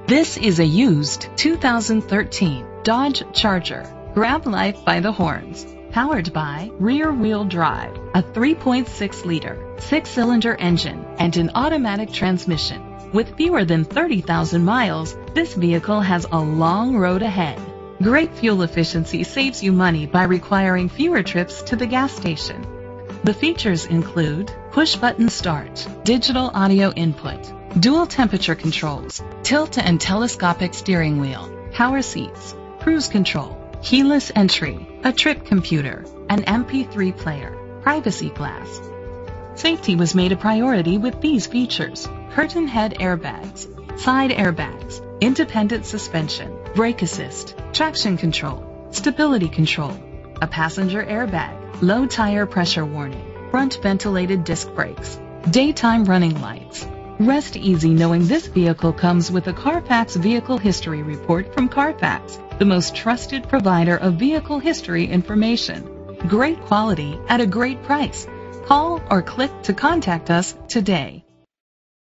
This is a used 2013 Dodge Charger. Grab life by the horns. Powered by rear-wheel drive, a 3.6-liter, 6-cylinder engine, and an automatic transmission. With fewer than 30,000 miles, this vehicle has a long road ahead. Great fuel efficiency saves you money by requiring fewer trips to the gas station. The features include push-button start, digital audio input, dual temperature controls, tilt and telescopic steering wheel, power seats, cruise control, keyless entry, a trip computer, an MP3 player, privacy glass. Safety was made a priority with these features: curtain head airbags, side airbags, independent suspension, brake assist, traction control, stability control, a passenger airbag, low tire pressure warning, front ventilated disc brakes, daytime running lights. Rest easy knowing this vehicle comes with a Carfax Vehicle History Report from Carfax, the most trusted provider of vehicle history information. Great quality at a great price. Call or click to contact us today.